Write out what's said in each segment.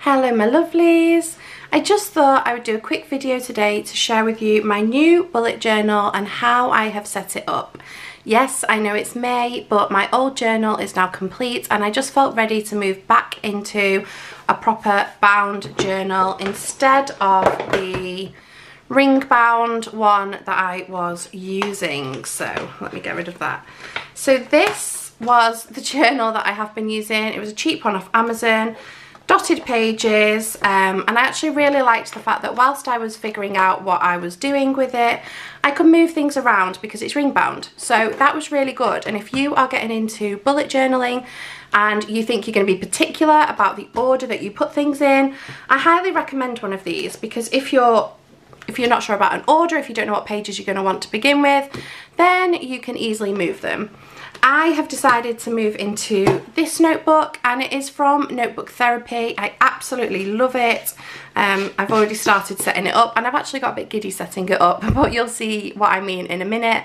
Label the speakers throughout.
Speaker 1: Hello my lovelies. I just thought I would do a quick video today to share with you my new bullet journal and how I have set it up. Yes, I know it's May, but my old journal is now complete and I just felt ready to move back into a proper bound journal instead of the ring bound one that I was using. So let me get rid of that. So this was the journal that I have been using. It was a cheap one off Amazon. Dotted pages, and I actually really liked the fact that whilst I was figuring out what I was doing with it, I could move things around because it's ring bound. So that was really good. And if you are getting into bullet journaling and you think you're going to be particular about the order that you put things in, I highly recommend one of these, because if you're not sure about an order, if you don't know what pages you're going to want to begin with, then you can easily move them. I have decided to move into this notebook, and it is from Notebook Therapy. I absolutely love it. I've already started setting it up, and I've actually got a bit giddy setting it up, but you'll see what I mean in a minute.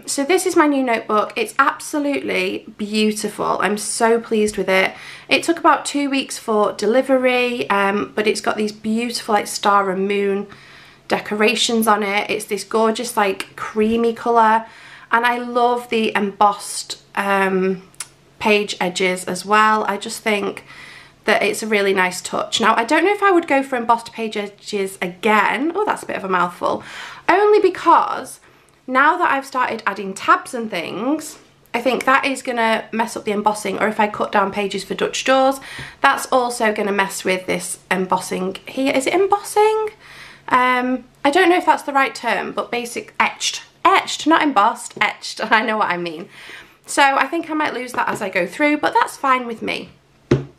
Speaker 1: So this is my new notebook. It's absolutely beautiful. I'm so pleased with it. It took about 2 weeks for delivery, but it's got these beautiful like star and moon decorations on it. It's this gorgeous like creamy colour. And I love the embossed page edges as well. I just think that it's a really nice touch. Now, I don't know if I would go for embossed page edges again. Oh, that's a bit of a mouthful. Only because now that I've started adding tabs and things, I think that is going to mess up the embossing. Or if I cut down pages for Dutch doors, that's also going to mess with this embossing here. Is it embossing? I don't know if that's the right term, but basic etched, not embossed, etched. I know what I mean. So I think I might lose that as I go through, but that's fine with me.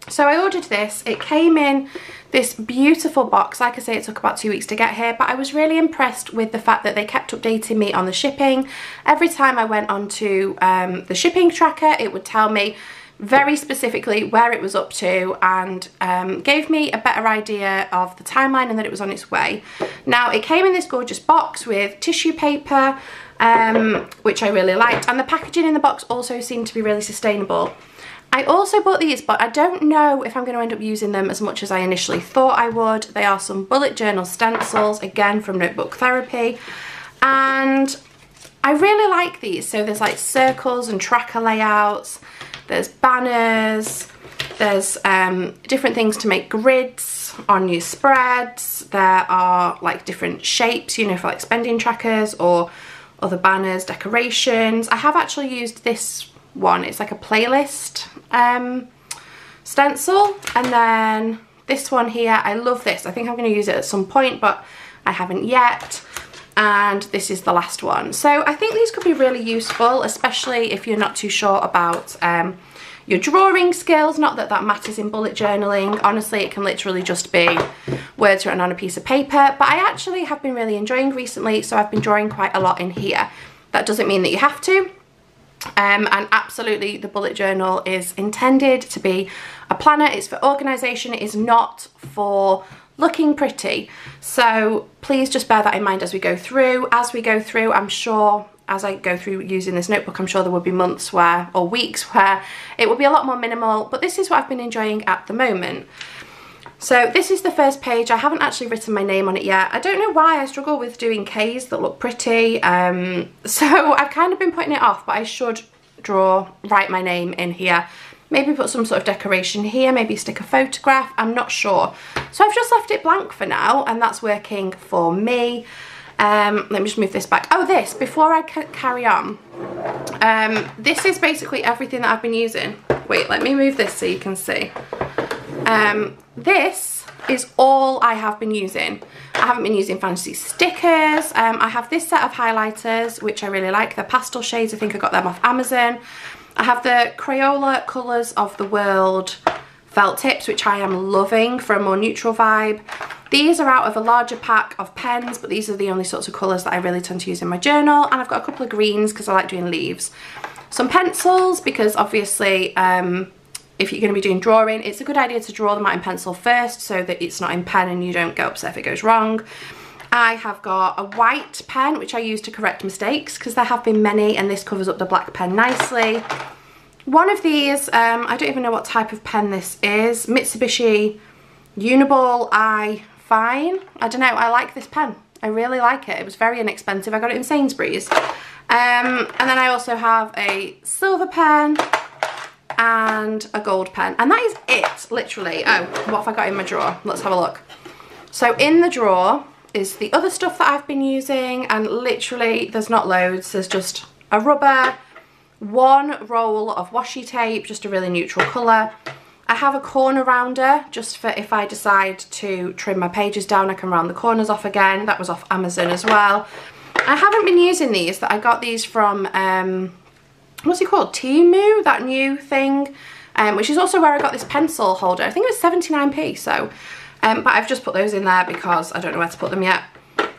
Speaker 1: So I ordered this. It came in this beautiful box. Like I say, it took about 2 weeks to get here, but I was really impressed with the fact that they kept updating me on the shipping. Every time I went onto the shipping tracker, it would tell me very specifically where it was up to, and gave me a better idea of the timeline and that it was on its way. Now, it came in this gorgeous box with tissue paper, which I really liked, and the packaging in the box also seemed to be really sustainable. I also bought these, but I don't know if I'm going to end up using them as much as I initially thought I would. They are some bullet journal stencils, again from Notebook Therapy, and I really like these. So there's like circles and tracker layouts, there's banners, there's different things to make grids on your spreads. There are like different shapes, you know, for like spending trackers or other banners, decorations. I have actually used this one. It's like a playlist stencil. And then this one here, I love this. I think I'm going to use it at some point, but I haven't yet. And this is the last one. So I think these could be really useful, especially if you're not too sure about your drawing skills. Not that that matters in bullet journaling. Honestly, it can literally just be words written on a piece of paper. But I actually have been really enjoying recently, so I've been drawing quite a lot in here. That doesn't mean that you have to. And absolutely, the bullet journal is intended to be a planner. It's for organisation. It is not for looking pretty. So please just bear that in mind as we go through. I'm sure as I go through using this notebook, I'm sure there will be months where, or weeks where it will be a lot more minimal, but this is what I've been enjoying at the moment. So this is the first page. I haven't actually written my name on it yet. I don't know why I struggle with doing K's that look pretty. So I've kind of been putting it off, but I should write my name in here. Maybe put some sort of decoration here, maybe stick a photograph, I'm not sure. So I've just left it blank for now, and that's working for me. Let me just move this back. Oh, this, before I carry on, this is basically everything that I've been using. Wait, let me move this so you can see. This is all I have been using. I haven't been using fancy stickers. I have this set of highlighters, which I really like. They're pastel shades. I think I got them off Amazon. I have the Crayola Colours of the World felt tips, which I am loving for a more neutral vibe. These are out of a larger pack of pens, but these are the only sorts of colours that I really tend to use in my journal. And I've got a couple of greens because I like doing leaves. Some pencils, because obviously if you're going to be doing drawing, it's a good idea to draw them out in pencil first so that it's not in pen and you don't get upset if it goes wrong. I have got a white pen, which I use to correct mistakes because there have been many, and this covers up the black pen nicely. One of these, I don't even know what type of pen this is, Mitsubishi Uniball I-Fine. I don't know, I like this pen. I really like it. It was very inexpensive. I got it in Sainsbury's. And then I also have a silver pen and a gold pen. And that is it, literally. Oh, what have I got in my drawer? Let's have a look. So in the drawer is the other stuff that I've been using, and literally there's not loads. There's just a rubber, one roll of washi tape, just a really neutral colour. I have a corner rounder just for if I decide to trim my pages down, I can round the corners off again. That was off Amazon as well. I haven't been using these. That I got these from, what's it called? Temu, that new thing, which is also where I got this pencil holder. I think it was 79p, so, but I've just put those in there because I don't know where to put them yet.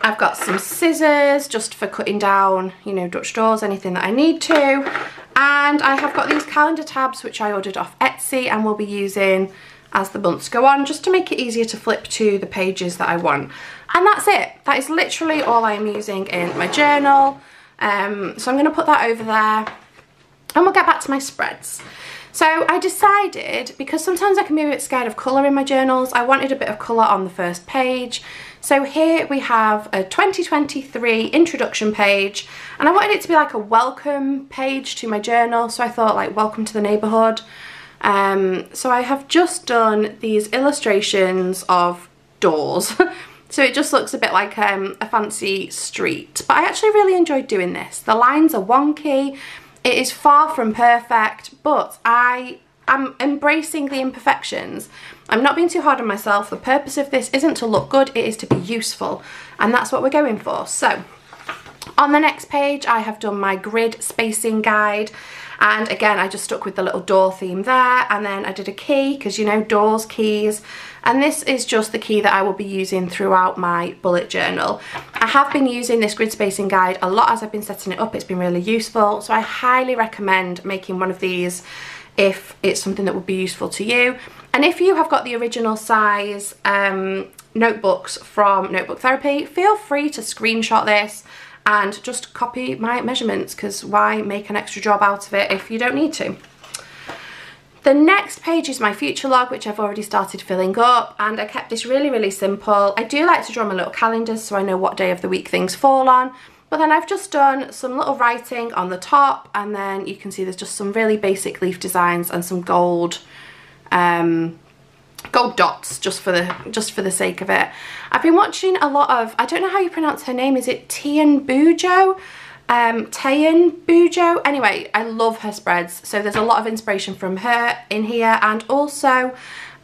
Speaker 1: I've got some scissors just for cutting down, you know, Dutch doors, anything that I need to. And I have got these calendar tabs which I ordered off Etsy and will be using as the months go on, just to make it easier to flip to the pages that I want. And that's it. That is literally all I am using in my journal. So I'm going to put that over there and we'll get back to my spreads. So I decided, because sometimes I can be a bit scared of colour in my journals, I wanted a bit of colour on the first page. So here we have a 2023 introduction page, and I wanted it to be like a welcome page to my journal, so I thought like welcome to the neighbourhood. So I have just done these illustrations of doors. So it just looks a bit like a fancy street, but I actually really enjoyed doing this. The lines are wonky, it is far from perfect, but I am embracing the imperfections. I'm not being too hard on myself. The purpose of this isn't to look good, it is to be useful, and that's what we're going for. So on the next page I have done my grid spacing guide, and again I just stuck with the little door theme there, and then I did a key because, you know, doors, keys, and this is just the key that I will be using throughout my bullet journal. I have been using this grid spacing guide a lot as I've been setting it up. It's been really useful, so I highly recommend making one of these if it's something that would be useful to you. And if you have got the original size notebooks from Notebook Therapy, feel free to screenshot this and just copy my measurements, because why make an extra job out of it if you don't need to? The next page is my future log, which I've already started filling up, and I kept this really, really simple. I do like to draw my little calendars so I know what day of the week things fall on, but then I've just done some little writing on the top, and then you can see there's just some really basic leaf designs and some gold gold dots just for the sake of it. I've been watching a lot of, I don't know how you pronounce her name, is it Tian Bujo? Tayan Bujo. Anyway, I love her spreads, so there's a lot of inspiration from her in here, and also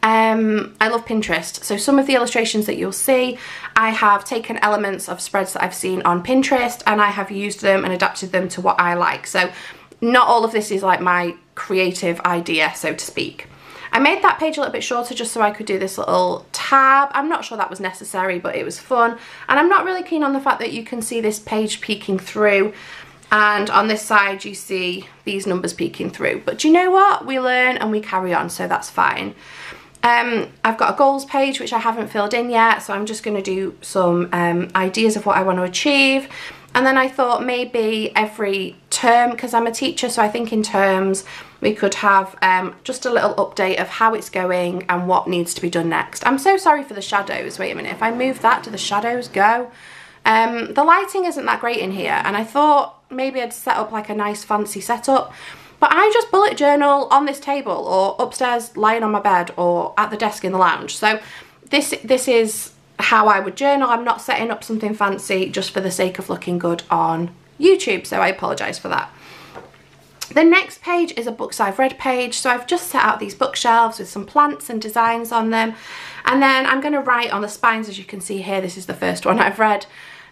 Speaker 1: I love Pinterest, so some of the illustrations that you'll see, I have taken elements of spreads that I've seen on Pinterest and I have used them and adapted them to what I like. So not all of this is like my creative idea, so to speak. I made that page a little bit shorter just so I could do this little tab. I'm not sure that was necessary, but it was fun. And I'm not really keen on the fact that you can see this page peeking through, and on this side you see these numbers peeking through. But do you know what? We learn and we carry on, so that's fine. I've got a goals page which I haven't filled in yet, so I'm just going to do some ideas of what I want to achieve. And then I thought maybe every term, because I'm a teacher, so I think in terms we could have just a little update of how it's going and what needs to be done next. I'm so sorry for the shadows. Wait a minute, if I move that, do the shadows go? The lighting isn't that great in here, and I thought maybe I'd set up like a nice fancy setup, but I just bullet journal on this table or upstairs lying on my bed or at the desk in the lounge. So this is how I would journal. I'm not setting up something fancy just for the sake of looking good on YouTube, so I apologise for that. The next page is a books I've read page, so I've just set out these bookshelves with some plants and designs on them, and then I'm going to write on the spines. As you can see here, this is the first one I've read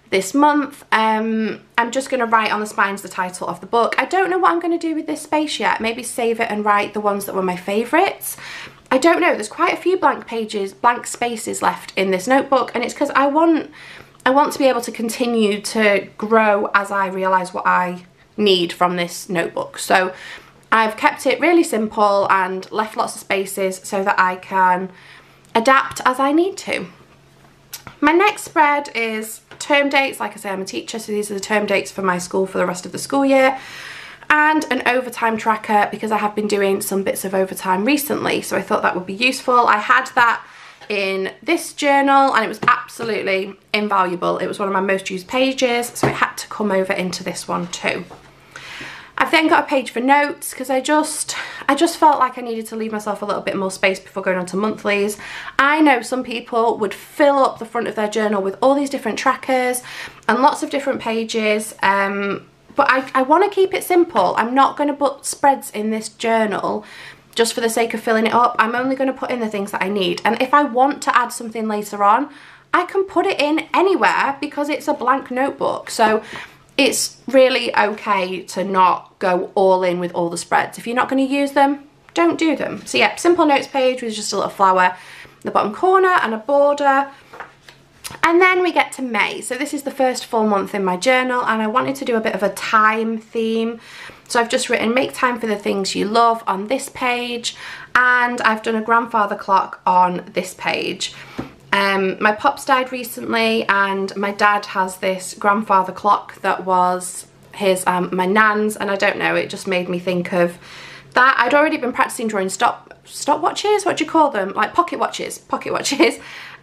Speaker 1: this month. I'm just going to write on the spines the title of the book. I don't know what I'm going to do with this space yet. Maybe save it and write the ones that were my favourites. I don't know. There's quite a few blank pages, blank spaces left in this notebook, and it's because I want to be able to continue to grow as I realise what I need from this notebook. So I've kept it really simple and left lots of spaces so that I can adapt as I need to. My next spread is term dates. Like I say, I'm a teacher, so these are the term dates for my school for the rest of the school year, and an overtime tracker because I have been doing some bits of overtime recently, so I thought that would be useful. I had that in this journal and it was absolutely invaluable. It was one of my most used pages, so it had to come over into this one too. I've then got a page for notes because I just felt like I needed to leave myself a little bit more space before going on to monthlies. I know some people would fill up the front of their journal with all these different trackers and lots of different pages, but I want to keep it simple. I'm not going to put spreads in this journal just for the sake of filling it up. I'm only going to put in the things that I need, and if I want to add something later on, I can put it in anywhere because it's a blank notebook. So it's really okay to not go all in with all the spreads. If you're not going to use them, don't do them. So yeah, simple notes page with just a little flower in the bottom corner and a border. And then we get to May. So this is the first full month in my journal and I wanted to do a bit of a time theme. So I've just written make time for the things you love on this page, and I've done a grandfather clock on this page. My pops died recently and my dad has this grandfather clock that was his my nan's, and I don't know, it just made me think of that. I'd already been practicing drawing stopwatches, what do you call them, like pocket watches,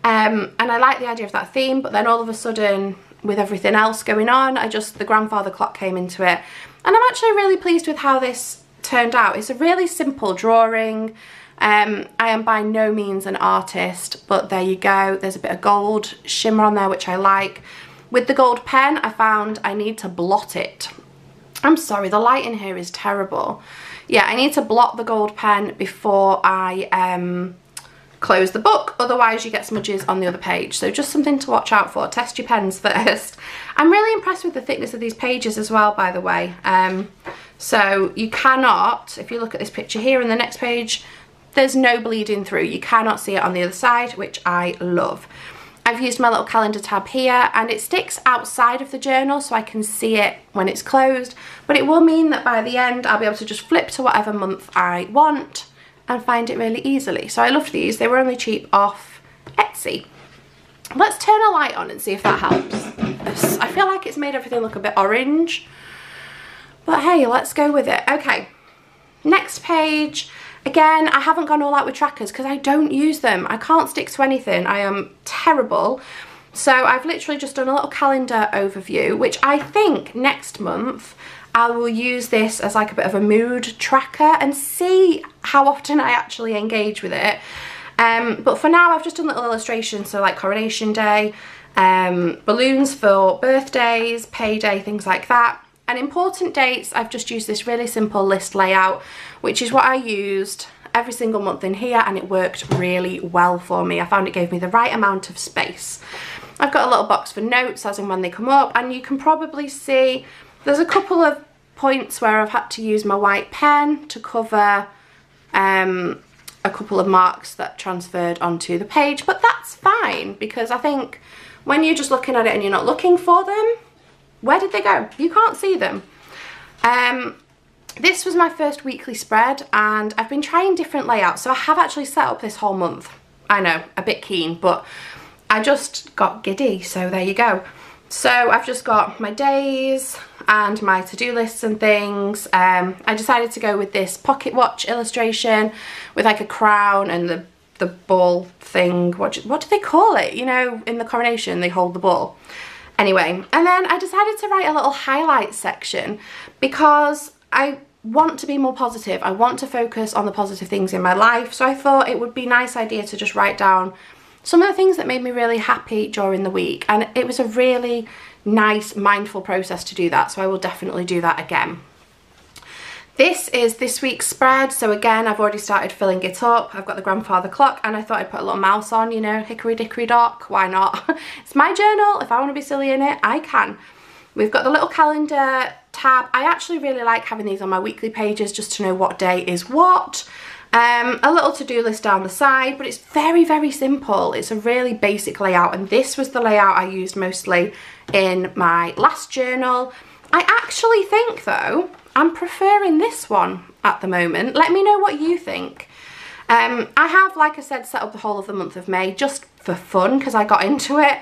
Speaker 1: and I like the idea of that theme, but then all of a sudden with everything else going on, the grandfather clock came into it, and I'm actually really pleased with how this turned out. It's a really simple drawing. I am by no means an artist, but there you go. There's a bit of gold shimmer on there, which I like. With the gold pen, I found I need to blot it. I'm sorry, the light in here is terrible. Yeah, I need to blot the gold pen before I close the book, otherwise you get smudges on the other page. So just something to watch out for. Test your pens first. I'm really impressed with the thickness of these pages as well, by the way. So you cannot, if you look at this picture here and the next page, there's no bleeding through. You cannot see it on the other side, which I love. I've used my little calendar tab here and it sticks outside of the journal so I can see it when it's closed, but it will mean that by the end I'll be able to just flip to whatever month I want and find it really easily. So I love these. They were only cheap off Etsy. Let's turn a light on and see if that helps. I feel like it's made everything look a bit orange, but hey, let's go with it. Okay, next page. Again, I haven't gone all out with trackers because I don't use them. I can't stick to anything. I am terrible. So I've literally just done a little calendar overview, which I think next month I will use this as like a bit of a mood tracker and see how often I actually engage with it. But for now, I've just done little illustrations, so like Coronation Day, balloons for birthdays, payday, things like that. And important dates, I've just used this really simple list layout, which is what I used every single month in here, and it worked really well for me. I found it gave me the right amount of space. I've got a little box for notes as and when they come up, and you can probably see there's a couple of points where I've had to use my white pen to cover a couple of marks that transferred onto the page, but that's fine because I think when you're just looking at it and you're not looking for them, where did they go? You can't see them. This was my first weekly spread and I've been trying different layouts, so I have actually set up this whole month. I know, a bit keen, but I just got giddy, so there you go. So I've just got my days and my to-do lists and things. I decided to go with this pocket watch illustration with like a crown and the ball thing. What do they call it? You know, in the coronation they hold the ball. Anyway, and then I decided to write a little highlight section because I want to be more positive. I want to focus on the positive things in my life. So I thought it would be a nice idea to just write down some of the things that made me really happy during the week. And it was a really nice, mindful process to do that. So I will definitely do that again. This is this week's spread. So again, I've already started filling it up. I've got the grandfather clock and I thought I'd put a little mouse on, you know, hickory dickory dock, why not? It's my journal. If I want to be silly in it, I can. We've got the little calendar tab. I actually really like having these on my weekly pages just to know what day is what. A little to-do list down the side, but it's very, very simple. It's a really basic layout, and this was the layout I used mostly in my last journal. I actually think though, I'm preferring this one at the moment. Let me know what you think. I have, like I said, set up the whole of the month of May just for fun because I got into it.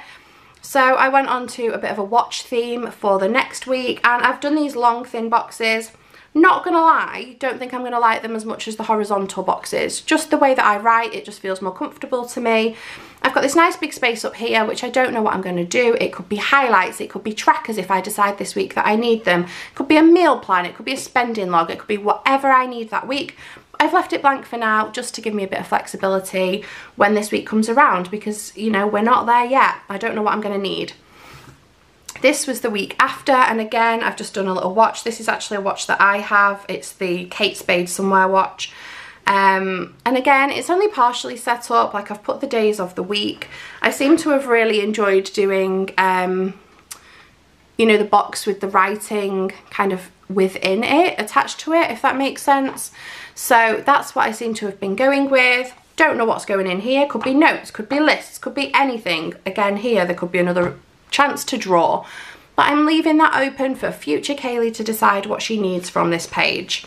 Speaker 1: So I went on to a bit of a watch theme for the next week, and I've done these long thin boxes. Not gonna lie, don't think I'm gonna like them as much as the horizontal boxes. Just the way that I write, it just feels more comfortable to me. I've got this nice big space up here, which I don't know what I'm going to do. It could be highlights, it could be trackers if I decide this week that I need them. It could be a meal plan, it could be a spending log, it could be whatever I need that week. I've left it blank for now just to give me a bit of flexibility when this week comes around, because, you know, we're not there yet. I don't know what I'm going to need. This was the week after, and again, I've just done a little watch. This is actually a watch that I have. It's the Kate Spade Somewhere watch. And again, it's only partially set up. Like, I've put the days of the week. I seem to have really enjoyed doing, you know, the box with the writing kind of within it, attached to it, if that makes sense. So that's what I seem to have been going with. Don't know what's going in here. Could be notes, could be lists, could be anything. Again, here, there could be another chance to draw, but I'm leaving that open for future Kaylee to decide what she needs from this page.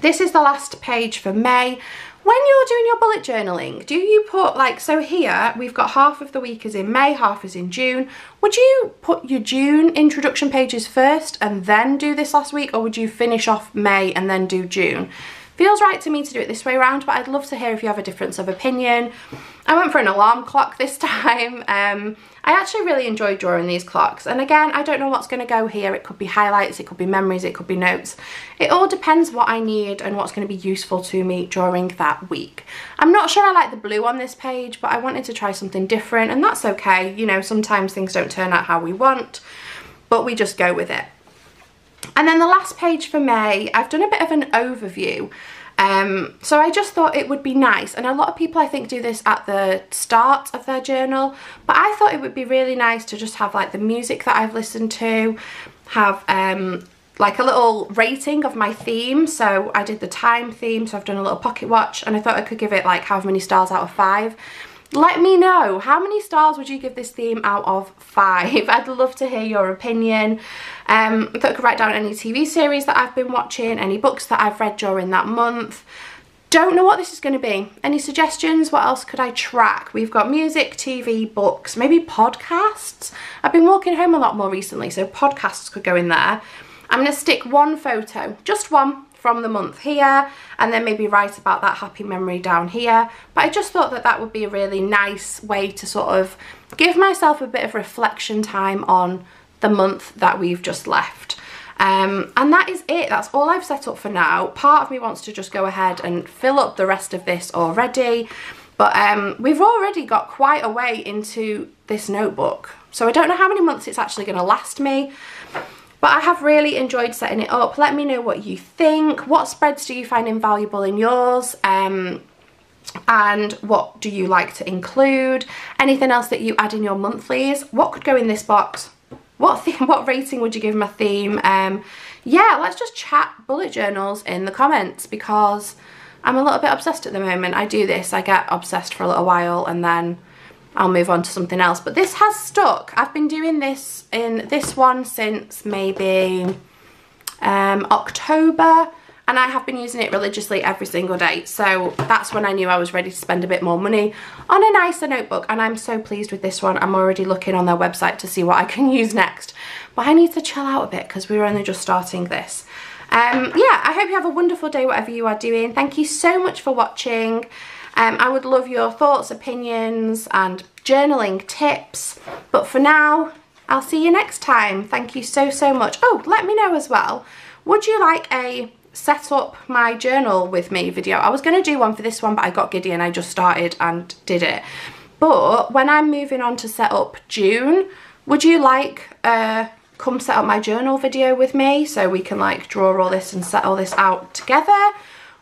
Speaker 1: This is the last page for May. When you're doing your bullet journaling, do you put, like, so here we've got half of the week is in May, half is in June. Would you put your June introduction pages first and then do this last week, or would you finish off May and then do June? Feels right to me to do it this way around, but I'd love to hear if you have a difference of opinion. I went for an alarm clock this time. I actually really enjoyed drawing these clocks, and again, I don't know what's going to go here. It could be highlights, it could be memories, it could be notes. It all depends what I need and what's going to be useful to me during that week. I'm not sure I like the blue on this page, but I wanted to try something different, and that's okay. You know, sometimes things don't turn out how we want, but we just go with it. And then the last page for May, I've done a bit of an overview. So I just thought it would be nice, and a lot of people I think do this at the start of their journal, but I thought it would be really nice to just have like the music that I've listened to, have like a little rating of my theme. So I did the time theme, so I've done a little pocket watch, and I thought I could give it like however many stars out of 5. Let me know, how many stars would you give this theme out of 5? I'd love to hear your opinion. I thought I could write down any TV series that I've been watching, any books that I've read during that month. Don't know what this is going to be. Any suggestions? What else could I track? We've got music, TV, books, maybe podcasts. I've been walking home a lot more recently, so podcasts could go in there. I'm going to stick one photo, just one, from the month here, and then maybe write about that happy memory down here. But I just thought that that would be a really nice way to sort of give myself a bit of reflection time on the month that we've just left. And that is it. That's all I've set up for now. Part of me wants to just go ahead and fill up the rest of this already, but we've already got quite a way into this notebook, so I don't know how many months it's actually going to last me. But I have really enjoyed setting it up. Let me know what you think. What spreads do you find invaluable in yours? And what do you like to include? Anything else that you add in your monthlies? What could go in this box? What rating would you give my theme? Yeah, let's just chat bullet journals in the comments, because I'm a little bit obsessed at the moment. I do this, I get obsessed for a little while, and then I'll move on to something else. But this has stuck. I've been doing this in this one since maybe October, and I have been using it religiously every single day. So that's when I knew I was ready to spend a bit more money on a nicer notebook, and I'm so pleased with this one. I'm already looking on their website to see what I can use next, but I need to chill out a bit because we were only just starting this. Yeah, I hope you have a wonderful day whatever you are doing. Thank you so much for watching. I would love your thoughts, opinions, and journaling tips. But for now, I'll see you next time. Thank you so, so much. Oh, let me know as well, would you like a set up my journal with me video? I was going to do one for this one, but I got giddy and I just started and did it. But when I'm moving on to set up June, would you like come set up my journal video with me so we can like draw all this and set all this out together,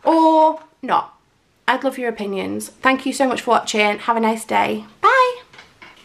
Speaker 1: or not? I'd love your opinions. Thank you so much for watching. Have a nice day. Bye.